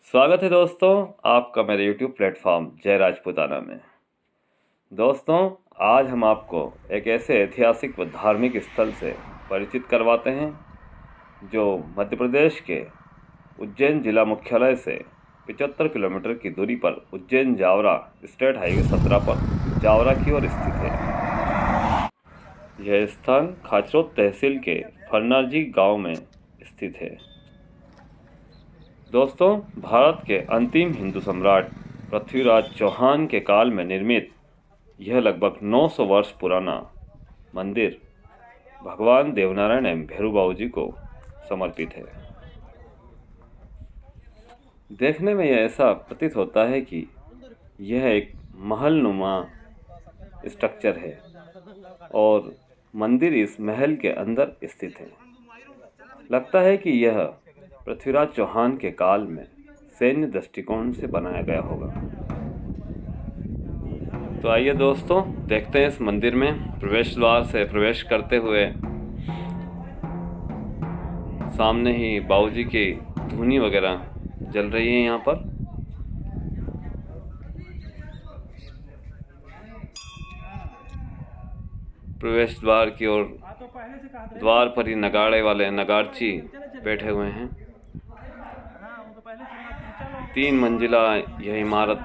स्वागत है दोस्तों आपका मेरे YouTube प्लेटफॉर्म जय राजपूताना में। दोस्तों, आज हम आपको एक ऐसे ऐतिहासिक व धार्मिक स्थल से परिचित करवाते हैं जो मध्य प्रदेश के उज्जैन जिला मुख्यालय से 75 किलोमीटर की दूरी पर उज्जैन जावरा स्टेट हाईवे 17 पर जावरा की ओर स्थित है। यह स्थान खाचरोद तहसील के फरनाजी गांव में स्थित है। दोस्तों, भारत के अंतिम हिंदू सम्राट पृथ्वीराज चौहान के काल में निर्मित यह लगभग 900 वर्ष पुराना मंदिर भगवान देवनारायण एवं भैरू बाबूजी को समर्पित है। देखने में यह ऐसा प्रतीत होता है कि यह एक महलनुमा स्ट्रक्चर है और मंदिर इस महल के अंदर स्थित है। लगता है कि यह पृथ्वीराज चौहान के काल में सैन्य दृष्टिकोण से बनाया गया होगा। तो आइए दोस्तों, देखते हैं इस मंदिर में। प्रवेश द्वार से प्रवेश करते हुए सामने ही बाबूजी की धूनी वगैरह जल रही है। यहाँ पर प्रवेश द्वार की ओर द्वार पर ही नगाड़े वाले नगाड़ची बैठे हुए हैं। 3 मंजिला यह इमारत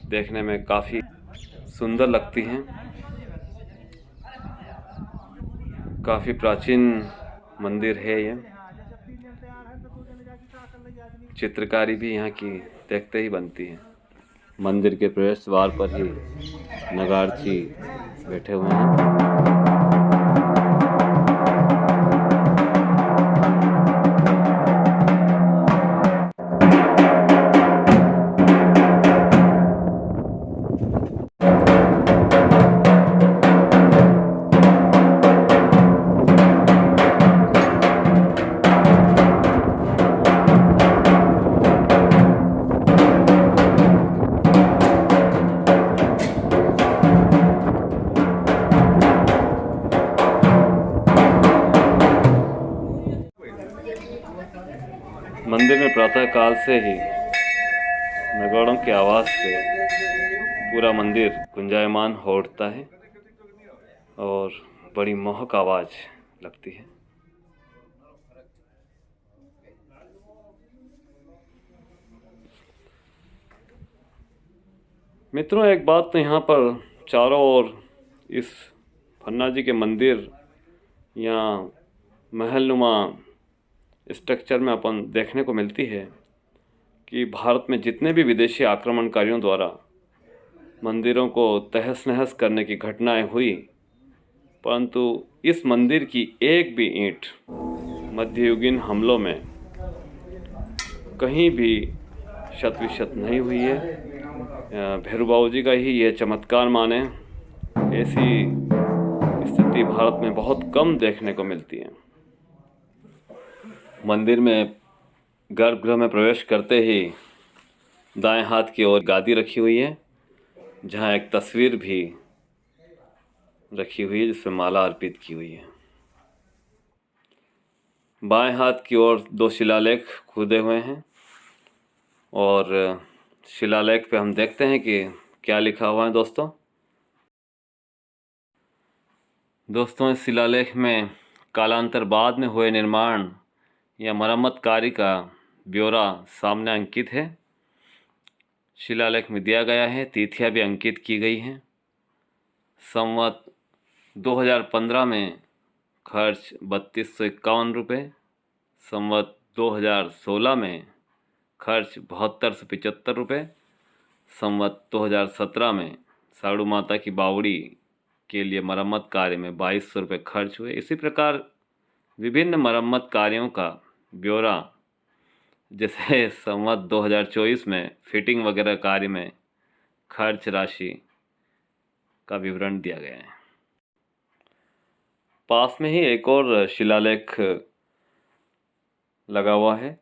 देखने में काफ़ी सुंदर लगती है। काफ़ी प्राचीन मंदिर है यह। चित्रकारी भी यहाँ की देखते ही बनती है। मंदिर के प्रवेश द्वार पर ही नगाड़ची बैठे हुए हैं। मंदिर में प्रातः काल से ही नगाड़ों की आवाज़ से पूरा मंदिर गुंजायमान हो उठता है और बड़ी मोहक आवाज़ लगती है। मित्रों, एक बात तो यहाँ पर चारों ओर इस फन्ना जी के मंदिर या महलनुमा स्ट्रक्चर में अपन देखने को मिलती है कि भारत में जितने भी विदेशी आक्रमणकारियों द्वारा मंदिरों को तहस नहस करने की घटनाएं हुई, परंतु इस मंदिर की एक भी ईंट मध्ययुगीन हमलों में कहीं भी शत विशत नहीं हुई है। भैरू बाबूजी का ही यह चमत्कार माने। ऐसी स्थिति भारत में बहुत कम देखने को मिलती है। मंदिर में गर्भगृह में प्रवेश करते ही दाएं हाथ की ओर गादी रखी हुई है, जहां एक तस्वीर भी रखी हुई है जिसमें माला अर्पित की हुई है। बाएं हाथ की ओर 2 शिलालेख खुदे हुए हैं और शिलालेख पे हम देखते हैं कि क्या लिखा हुआ है। दोस्तों, इस शिलालेख में कालांतर बाद में हुए निर्माण या मरम्मत कार्य का ब्यौरा सामने अंकित है। शिलालेख में दिया गया है, तिथियां भी अंकित की गई हैं। संवत 2015 में खर्च 3251 रुपये, संवत 2016 में खर्च 7275 रुपये, संवत 2017 में साड़ू माता की बावड़ी के लिए मरम्मत कार्य में 2200 रुपये खर्च हुए। इसी प्रकार विभिन्न मरम्मत कार्यों का ब्यौरा, जैसे संवत 2024 में फिटिंग वगैरह कार्य में खर्च राशि का विवरण दिया गया है। पास में ही एक और शिलालेख लगा हुआ है।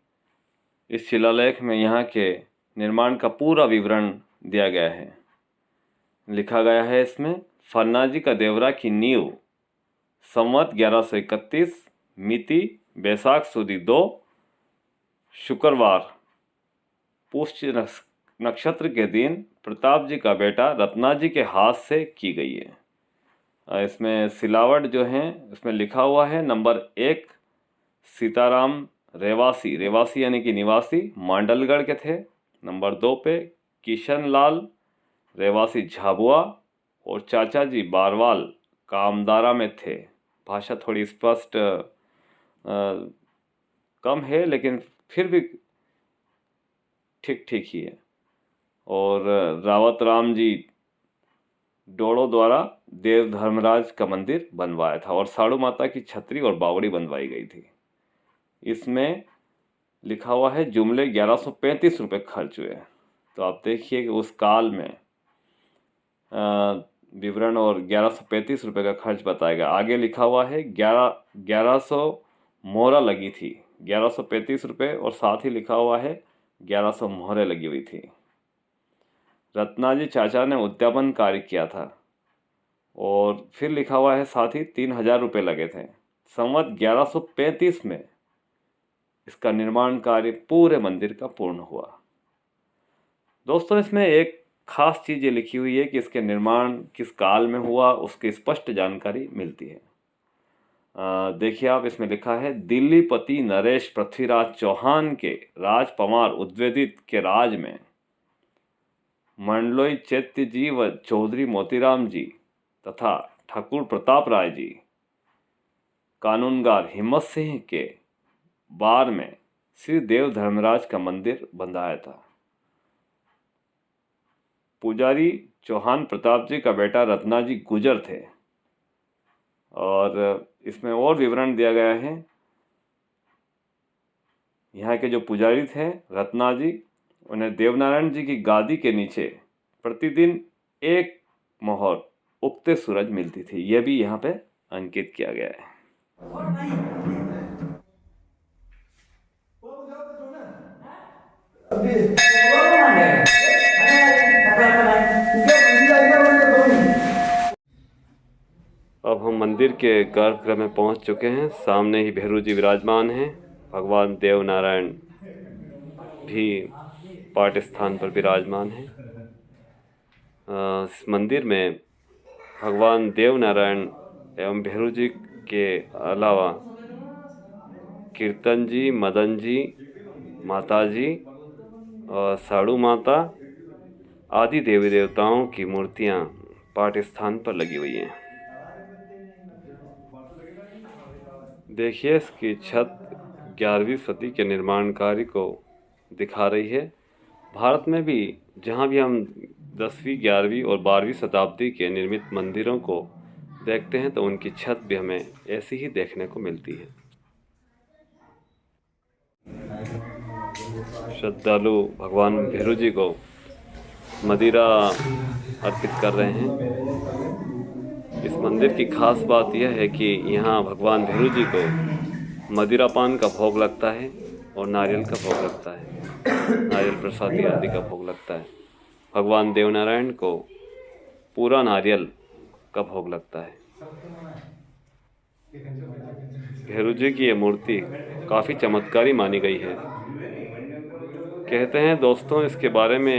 इस शिलालेख में यहाँ के निर्माण का पूरा विवरण दिया गया है। लिखा गया है इसमें, फन्नाजी का देवरा की नींव संवत 1131, मिति बैसाख सुदी 2 शुक्रवार पुष्य नक्षत्र के दिन प्रताप जी का बेटा रत्ना जी के हाथ से की गई है। इसमें सिलावट जो है इसमें लिखा हुआ है नंबर 1 सीताराम रेवासी, रेवासी यानी कि निवासी मांडलगढ़ के थे। नंबर 2 पे किशन लाल रेवासी झाबुआ और चाचा जी बारवाल कामदारा में थे। भाषा थोड़ी स्पष्ट कम है लेकिन फिर भी ठीक ठीक ही है। और रावत राम जी डोड़ो द्वारा देव धर्मराज का मंदिर बनवाया था और साड़ू माता की छतरी और बावड़ी बनवाई गई थी। इसमें लिखा हुआ है जुमले 1135 रुपये खर्च हुए। तो आप देखिए कि उस काल में विवरण और 1135 रुपये का खर्च बताया गया। आगे लिखा हुआ है 1100 मोहरा लगी थी, 1135 रुपये, और साथ ही लिखा हुआ है 1100 मोहरें लगी हुई थी। रत्नाजी चाचा ने उद्यापन कार्य किया था और फिर लिखा हुआ है साथ ही 3000 रुपये लगे थे। संवत 1135 में इसका निर्माण कार्य पूरे मंदिर का पूर्ण हुआ। दोस्तों, इसमें एक खास चीज़ ये लिखी हुई है कि इसके निर्माण किस काल में हुआ, उसकी स्पष्ट जानकारी मिलती है। देखिए आप, इसमें लिखा है दिल्लीपति नरेश पृथ्वीराज चौहान के राजपमार उद्वेदित के राज में मंडलोई चैत्य जी व चौधरी मोतीराम जी तथा ठाकुर प्रताप राय जी कानूनगार हिम्मत सिंह के बार में श्री देव धर्मराज का मंदिर बंधाया था। पुजारी चौहान प्रताप जी का बेटा रत्ना जी गुजर थे। और इसमें और विवरण दिया गया है। यहाँ के जो पुजारी थे रत्ना जी, उन्हें देवनारायण जी की गादी के नीचे प्रतिदिन 1 मोहर उगते सूरज मिलती थी। यह भी यहाँ पे अंकित किया गया है। अब हम मंदिर के गर्भगृह में पहुंच चुके हैं। सामने ही भैरू जी विराजमान हैं। भगवान देव नारायण भी पाठ स्थान पर विराजमान हैं। इस मंदिर में भगवान देव नारायण एवं भैरू जी के अलावा कीर्तन जी, मदन जी, माता जी और साड़ू माता आदि देवी देवताओं की मूर्तियां पाठ स्थान पर लगी हुई हैं। देखिए, इसकी छत 11वीं सदी के निर्माण कार्य को दिखा रही है। भारत में भी जहाँ भी हम 10वीं, 11वीं और 12वीं शताब्दी के निर्मित मंदिरों को देखते हैं तो उनकी छत भी हमें ऐसी ही देखने को मिलती है। श्रद्धालु भगवान भैरू जी को मदिरा अर्पित कर रहे हैं। इस मंदिर की खास बात यह है कि यहाँ भगवान भैरू जी को मदिरा पान का भोग लगता है और नारियल का भोग लगता है, नारियल प्रसादी आदि का भोग लगता है। भगवान देवनारायण को पूरा नारियल का भोग लगता है। भैरू जी की यह मूर्ति काफ़ी चमत्कारी मानी गई है। कहते हैं दोस्तों, इसके बारे में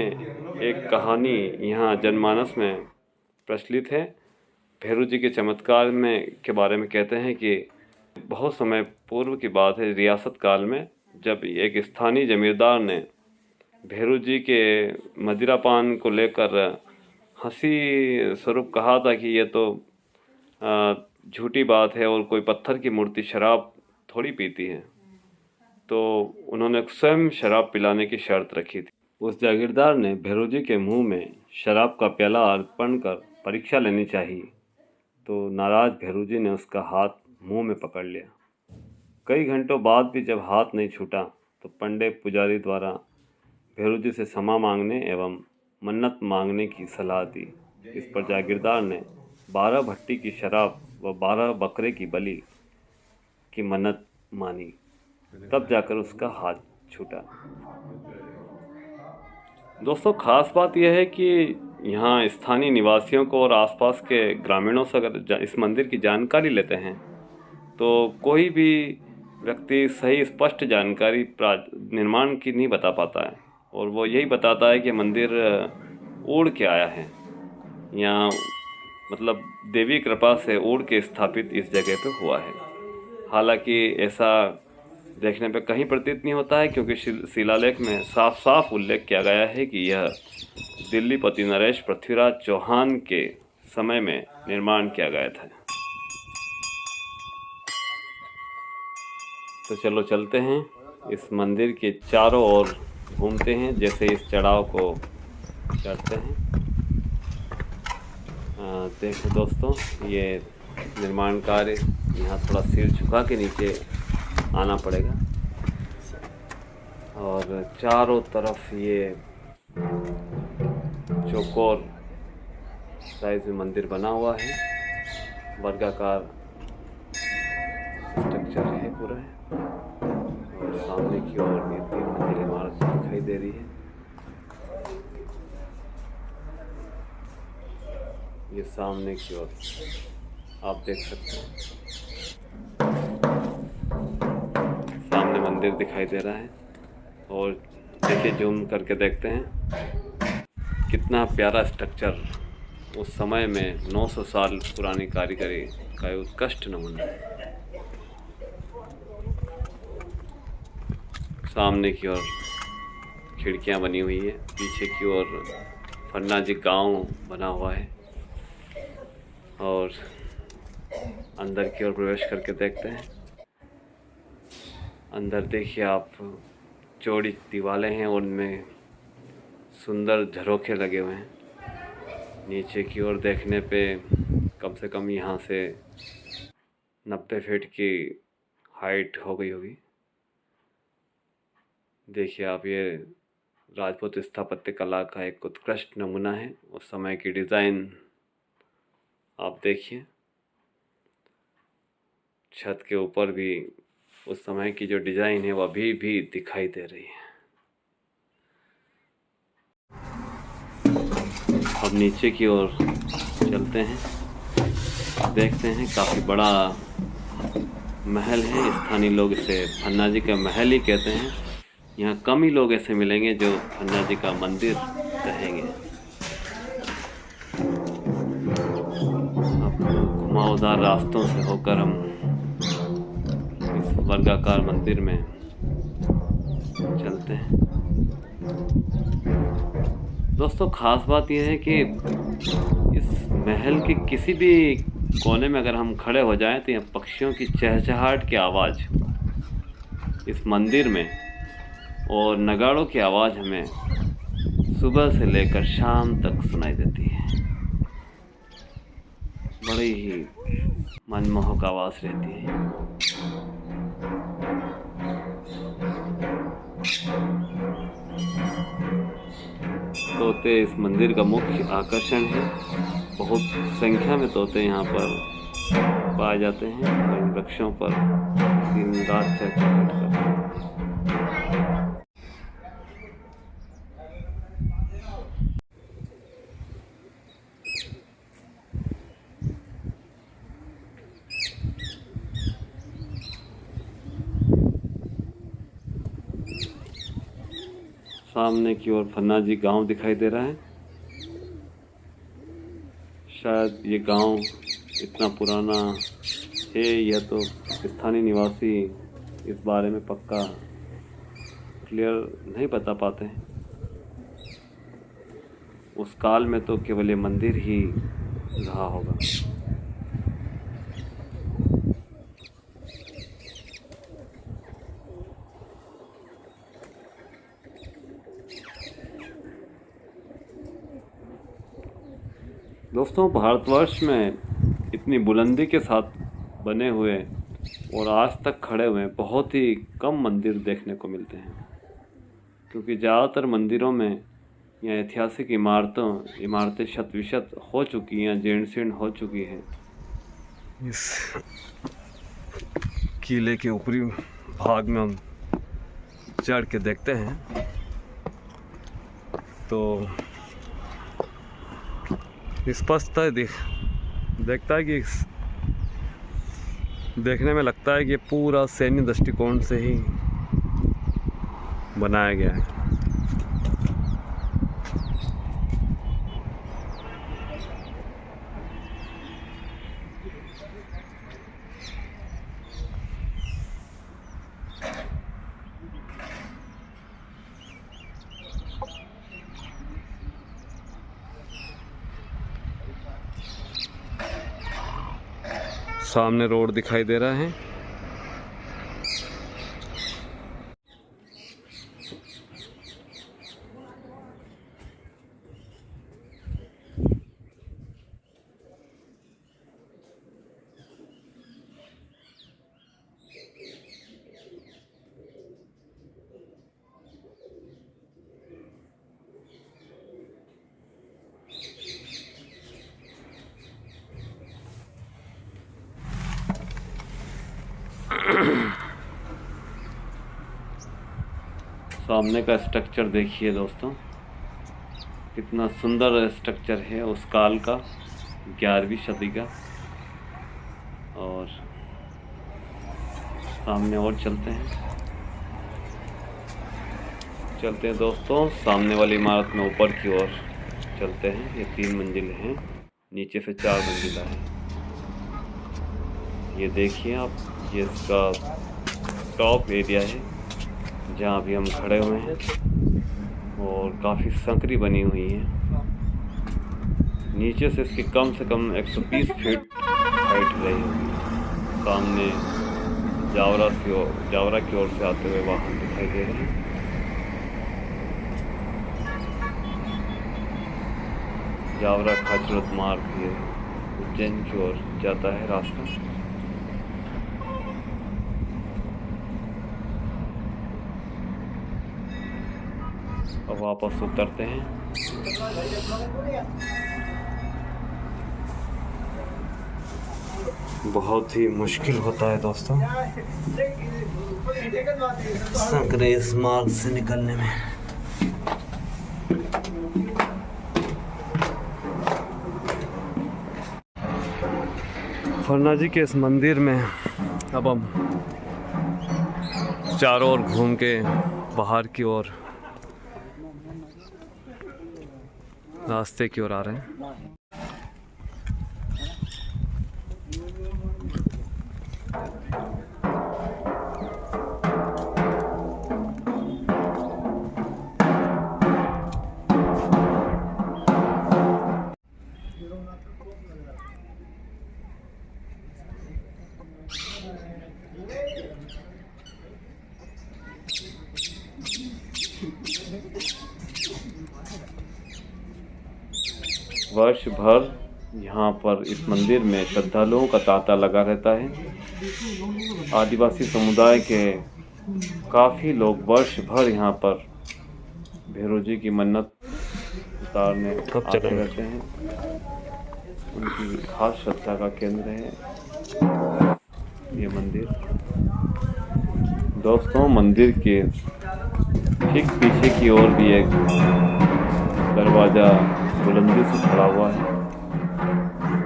एक कहानी यहाँ जनमानस में प्रचलित है। भैरू जी के चमत्कार में के बारे में कहते हैं कि बहुत समय पूर्व की बात है, रियासत काल में, जब एक स्थानीय जमींदार ने भैरू जी के मदिरापान को लेकर हंसी स्वरूप कहा था कि ये तो झूठी बात है और कोई पत्थर की मूर्ति शराब थोड़ी पीती है। तो उन्होंने स्वयं शराब पिलाने की शर्त रखी थी। उस जागीरदार ने भैरू जी के मुंह में शराब का प्याला अर्पण कर परीक्षा लेनी चाहिए। तो नाराज भैरू जी ने उसका हाथ मुंह में पकड़ लिया। कई घंटों बाद भी जब हाथ नहीं छूटा तो पंडित पुजारी द्वारा भैरू जी से क्षमा मांगने एवं मन्नत मांगने की सलाह दी। इस पर जागीरदार ने 12 भट्टी की शराब व 12 बकरे की बलि की मन्नत मानी। तब जाकर उसका हाथ छूटा। दोस्तों, खास बात यह है कि यहाँ स्थानीय निवासियों को और आसपास के ग्रामीणों से अगर इस मंदिर की जानकारी लेते हैं तो कोई भी व्यक्ति सही स्पष्ट जानकारी निर्माण की नहीं बता पाता है। और वो यही बताता है कि मंदिर उड़ के आया है, यहाँ मतलब देवी कृपा से उड़ के स्थापित इस जगह पे हुआ है। हालांकि ऐसा देखने पे कहीं प्रतीत नहीं होता है, क्योंकि शिलालेख में साफ साफ उल्लेख किया गया है कि यह दिल्लीपति नरेश पृथ्वीराज चौहान के समय में निर्माण किया गया था। तो चलो चलते हैं, इस मंदिर के चारों ओर घूमते हैं, जैसे इस चढ़ाव को चढ़ते हैं। देखो दोस्तों, ये निर्माण कार्य, यहाँ थोड़ा सिर झुका के नीचे आना पड़ेगा और चारों तरफ ये चौकोर साइज में मंदिर बना हुआ है, वर्गाकार स्ट्रक्चर है पूरा है। और सामने की ओर ये 3 मंजिल इमारत दिखाई दे रही है। ये सामने की ओर आप देख सकते हैं, सामने मंदिर दिखाई दे रहा है। और देखिए, जूम करके देखते हैं कितना प्यारा स्ट्रक्चर, उस समय में 900 साल पुरानी कारीगरी का उत्कृष्ट नमूना है। सामने की ओर खिड़कियां बनी हुई है, पीछे की ओर फन्ना जी गांव बना हुआ है। और अंदर की ओर प्रवेश करके देखते हैं। अंदर देखिए आप, चौड़ी दीवारें हैं, उनमें सुंदर झरोखे लगे हुए हैं। नीचे की ओर देखने पे कम से कम यहाँ से 90 फीट की हाइट हो गई होगी। देखिए आप, ये राजपूत स्थापत्य कला का एक उत्कृष्ट नमूना है। उस समय की डिज़ाइन आप देखिए, छत के ऊपर भी उस समय की जो डिज़ाइन है वो अभी भी दिखाई दे रही है। अब नीचे की ओर चलते हैं, देखते हैं। काफ़ी बड़ा महल है, स्थानीय लोग इसे फन्ना जी का महल ही कहते हैं। यहाँ कम ही लोग ऐसे मिलेंगे जो फन्ना जी का मंदिर कहेंगे। अब घुमावदार रास्तों से होकर हम इस वर्गाकार मंदिर में चलते हैं। दोस्तों, ख़ास बात यह है कि इस महल के किसी भी कोने में अगर हम खड़े हो जाएं तो यहाँ पक्षियों की चहचहाहट की आवाज़ इस मंदिर में और नगाड़ों की आवाज़ हमें सुबह से लेकर शाम तक सुनाई देती है। बड़ी ही मनमोहक आवाज़ रहती है। तोते इस मंदिर का मुख्य आकर्षण है। बहुत संख्या में तोते यहाँ पर पाए जाते हैं और इन वृक्षों पर दिन रात चहचहाहट करते हैं। सामने की ओर फन्ना जी गांव दिखाई दे रहा है। शायद ये गांव इतना पुराना है, यह तो स्थानीय निवासी इस बारे में पक्का क्लियर नहीं बता पाते हैं। उस काल में तो केवल ये मंदिर ही रहा होगा। दोस्तों, भारतवर्ष में इतनी बुलंदी के साथ बने हुए और आज तक खड़े हुए बहुत ही कम मंदिर देखने को मिलते हैं, क्योंकि ज़्यादातर मंदिरों में या ऐतिहासिक इमारतें शत-विशत हो चुकी हैं, जीर्ण शीर्ण हो चुकी हैं। इस किले के ऊपरी भाग में हम चढ़ के देखते हैं तो स्पष्टता देखता है कि देखने में लगता है कि पूरा सैन्य दृष्टिकोण से ही बनाया गया है। सामने रोड दिखाई दे रहा है। सामने का स्ट्रक्चर देखिए दोस्तों, कितना सुंदर स्ट्रक्चर है उस काल का, 11वीं सदी का। और सामने और चलते हैं दोस्तों, सामने वाली इमारत में ऊपर की ओर चलते हैं। ये 3 मंजिल हैं, नीचे से 4 मंजिला है। ये देखिए आप, ये इसका टॉप एरिया है जहाँ अभी हम खड़े हुए हैं, और काफ़ी संकरी बनी हुई है। नीचे से इसकी कम से कम 120 फीट हाइट रही होगी। सामने जावरा की ओर से आते हुए वाहन दिखाई दे रहे हैं। जावरा खाचरत मार्ग ये उज्जैन की ओर जाता है रास्ता। अब वापस उतरते हैं। बहुत ही मुश्किल होता है दोस्तों संकरे इस मार्ग से निकलने में। फरना जी के इस मंदिर में अब हम चारों ओर घूम के बाहर की ओर रास्ते की ओर आ रहे हैं। वर्ष भर यहाँ पर इस मंदिर में श्रद्धालुओं का तांता लगा रहता है। आदिवासी समुदाय के काफ़ी लोग वर्ष भर यहाँ पर भैरव जी की मन्नत उतारने आते रहते हैं। उनकी खास श्रद्धा का केंद्र है ये मंदिर। दोस्तों, मंदिर के ठीक पीछे की ओर भी एक दरवाज़ा बुलंदी से खड़ा हुआ है।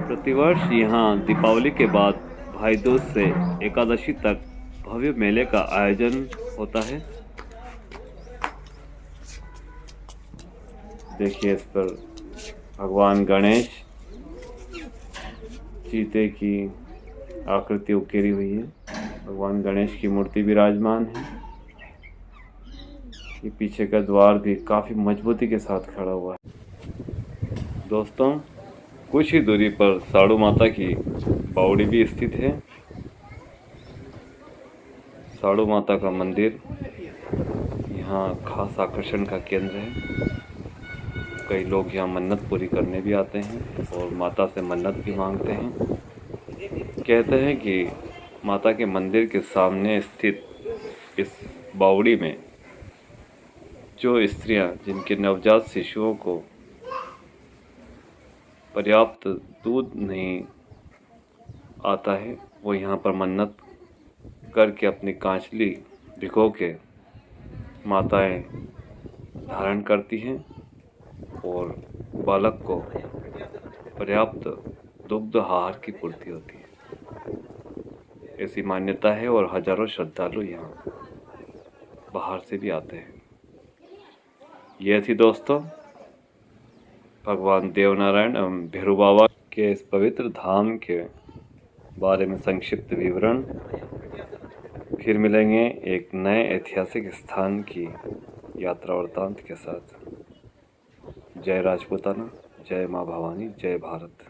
प्रतिवर्ष यहाँ दीपावली के बाद भाई दूज से एकादशी तक भव्य मेले का आयोजन होता है। देखिए, इस पर भगवान गणेश चीते की आकृति उकेरी हुई है। भगवान गणेश की मूर्ति विराजमान है। ये पीछे का द्वार भी काफ़ी मजबूती के साथ खड़ा हुआ है। दोस्तों, कुछ ही दूरी पर साड़ू माता की बावड़ी भी स्थित है। साड़ू माता का मंदिर यहाँ खास आकर्षण का केंद्र है। कई लोग यहाँ मन्नत पूरी करने भी आते हैं और माता से मन्नत भी मांगते हैं। कहते हैं कि माता के मंदिर के सामने स्थित इस बावड़ी में जो स्त्रियाँ जिनके नवजात शिशुओं को पर्याप्त दूध नहीं आता है, वो यहाँ पर मन्नत करके अपनी कांचली भिगो के माताएं धारण करती हैं और बालक को पर्याप्त दुग्ध आहार की पूर्ति होती है। ऐसी मान्यता है और हजारों श्रद्धालु यहाँ बाहर से भी आते हैं। यह थी दोस्तों भगवान देवनारायण एवं भैरव बाबा के इस पवित्र धाम के बारे में संक्षिप्त विवरण। फिर मिलेंगे एक नए ऐतिहासिक स्थान की यात्रा वृतांत के साथ। जय राजपूताना, जय माँ भवानी, जय भारत।